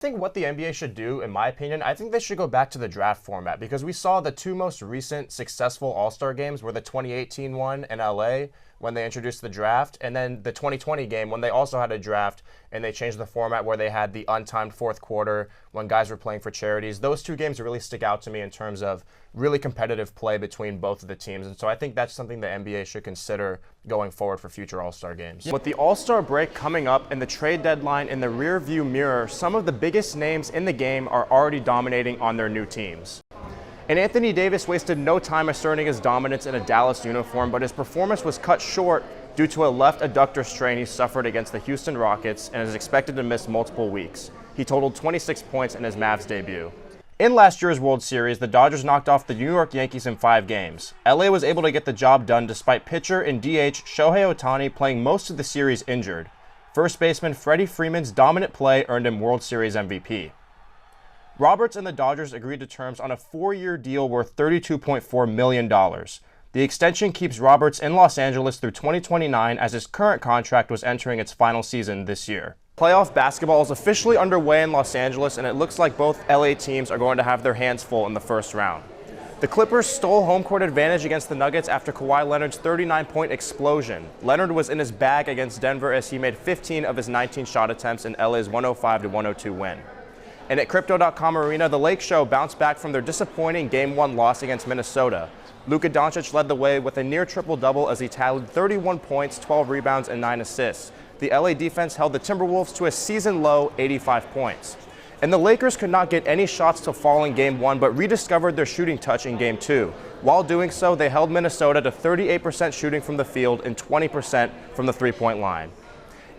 I think what the NBA should do, in my opinion, I think they should go back to the draft format because we saw the two most recent successful All-Star games were the 2018 one in LA when they introduced the draft, and then the 2020 game when they also had a draft and they changed the format where they had the untimed fourth quarter when guys were playing for charities. Those two games really stick out to me in terms of really competitive play between both of the teams, and so I think that's something the NBA should consider going forward for future All-Star games. With the All-Star break coming up and the trade deadline in the rear-view mirror, some of the biggest names in the game are already dominating on their new teams. And Anthony Davis wasted no time asserting his dominance in a Dallas uniform, but his performance was cut short due to a left adductor strain he suffered against the Houston Rockets and is expected to miss multiple weeks. He totaled 26 points in his Mavs debut. In last year's World Series, the Dodgers knocked off the New York Yankees in 5 games. LA was able to get the job done despite pitcher and DH Shohei Ohtani playing most of the series injured. First baseman Freddie Freeman's dominant play earned him World Series MVP. Roberts and the Dodgers agreed to terms on a 4-year deal worth $32.4 million. The extension keeps Roberts in Los Angeles through 2029 as his current contract was entering its final season this year. Playoff basketball is officially underway in Los Angeles, and it looks like both LA teams are going to have their hands full in the first round. The Clippers stole home court advantage against the Nuggets after Kawhi Leonard's 39-point explosion. Leonard was in his bag against Denver as he made 15 of his 19 shot attempts in LA's 105-102 win. And at Crypto.com Arena, the Lake Show bounced back from their disappointing Game 1 loss against Minnesota. Luka Doncic led the way with a near triple-double as he tallied 31 points, 12 rebounds, and 9 assists. The LA defense held the Timberwolves to a season-low 85 points. And the Lakers could not get any shots to fall in Game 1, but rediscovered their shooting touch in Game 2. While doing so, they held Minnesota to 38% shooting from the field and 20% from the three-point line.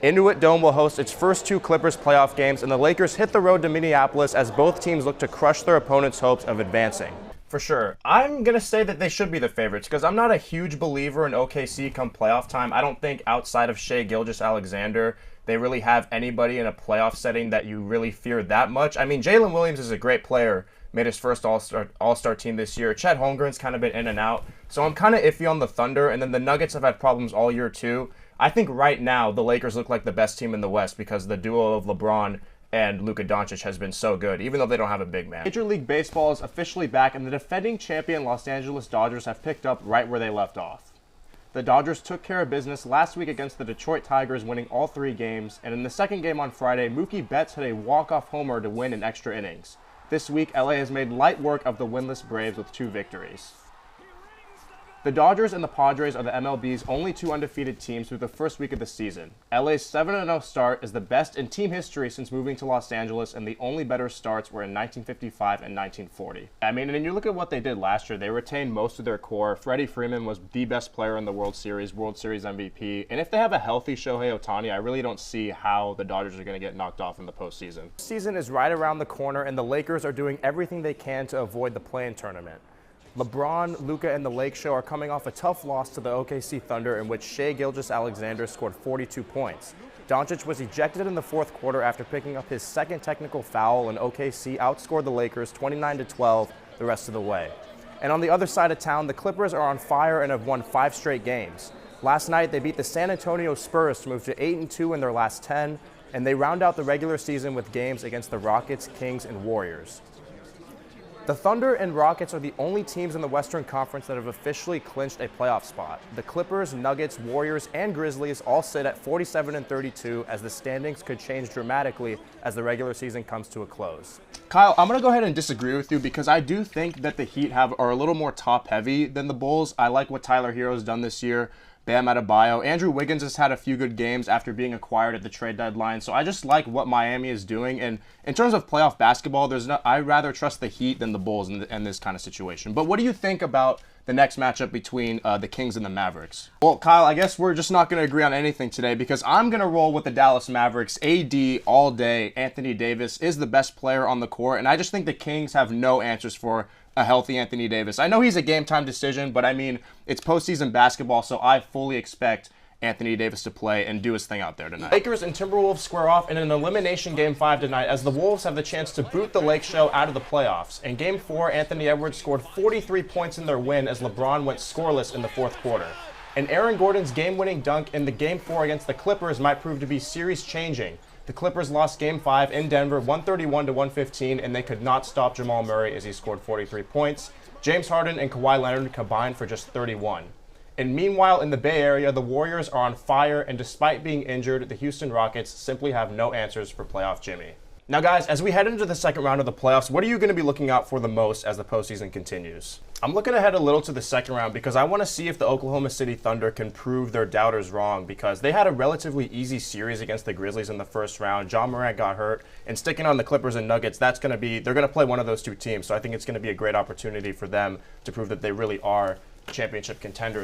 Intuit Dome will host its first 2 Clippers playoff games, and the Lakers hit the road to Minneapolis as both teams look to crush their opponents' hopes of advancing. For sure. I'm going to say that they should be the favorites because I'm not a huge believer in OKC come playoff time. I don't think outside of Shai Gilgeous-Alexander, they really have anybody in a playoff setting that you really fear that much. I mean, Jalen Williams is a great player, made his first All-Star team this year. Chet Holmgren's kind of been in and out, so I'm kind of iffy on the Thunder, and then the Nuggets have had problems all year too. I think right now the Lakers look like the best team in the West because the duo of LeBron and Luka Doncic has been so good, even though they don't have a big man. Major League Baseball is officially back, and the defending champion Los Angeles Dodgers have picked up right where they left off. The Dodgers took care of business last week against the Detroit Tigers, winning all 3 games, and in the second game on Friday, Mookie Betts hit a walk-off homer to win in extra innings. This week, LA has made light work of the winless Braves with 2 victories. The Dodgers and the Padres are the MLB's only 2 undefeated teams through the first week of the season. LA's 7-0 start is the best in team history since moving to Los Angeles, and the only better starts were in 1955 and 1940. I mean, and you look at what they did last year, they retained most of their core. Freddie Freeman was the best player in the World Series MVP, and if they have a healthy Shohei Ohtani, I really don't see how the Dodgers are going to get knocked off in the postseason. The season is right around the corner, and the Lakers are doing everything they can to avoid the play-in tournament. LeBron, Luka, and the Lake Show are coming off a tough loss to the OKC Thunder in which Shai Gilgeous-Alexander scored 42 points. Doncic was ejected in the fourth quarter after picking up his second technical foul, and OKC outscored the Lakers 29-12 the rest of the way. And on the other side of town, the Clippers are on fire and have won 5 straight games. Last night, they beat the San Antonio Spurs to move to 8-2 in their last 10, and they round out the regular season with games against the Rockets, Kings, and Warriors. The Thunder and Rockets are the only teams in the Western Conference that have officially clinched a playoff spot. The Clippers, Nuggets, Warriors, and Grizzlies all sit at 47-32 as the standings could change dramatically as the regular season comes to a close. Kyle, I'm going to go ahead and disagree with you because I do think that the Heat are a little more top-heavy than the Bulls. I like what Tyler Hero's done this year. Bam Adebayo. Andrew Wiggins has had a few good games after being acquired at the trade deadline, so I just like what Miami is doing. And in terms of playoff basketball, I'd rather trust the Heat than the Bulls in this kind of situation. But what do you think about the next matchup between the Kings and the Mavericks? Well, Kyle, I guess we're just not going to agree on anything today because I'm going to roll with the Dallas Mavericks. AD all day. Anthony Davis is the best player on the court, and I just think the Kings have no answers for a healthy Anthony Davis. I know he's a game-time decision, but I mean, it's postseason basketball, so I fully expect Anthony Davis to play and do his thing out there tonight. Lakers and Timberwolves square off in an elimination Game 5 tonight as the Wolves have the chance to boot the Lake Show out of the playoffs. In Game 4, Anthony Edwards scored 43 points in their win as LeBron went scoreless in the fourth quarter. And Aaron Gordon's game-winning dunk in the Game 4 against the Clippers might prove to be series-changing. The Clippers lost Game 5 in Denver, 131-115, and they could not stop Jamal Murray as he scored 43 points. James Harden and Kawhi Leonard combined for just 31. And meanwhile, in the Bay Area, the Warriors are on fire, and despite being injured, the Houston Rockets simply have no answers for playoff Jimmy. Now, guys, as we head into the second round of the playoffs, what are you going to be looking out for the most as the postseason continues? I'm looking ahead a little to the second round because I want to see if the Oklahoma City Thunder can prove their doubters wrong, because they had a relatively easy series against the Grizzlies in the first round. John Morant got hurt, and sticking on the Clippers and Nuggets, they're going to play one of those two teams. So I think it's going to be a great opportunity for them to prove that they really are championship contenders.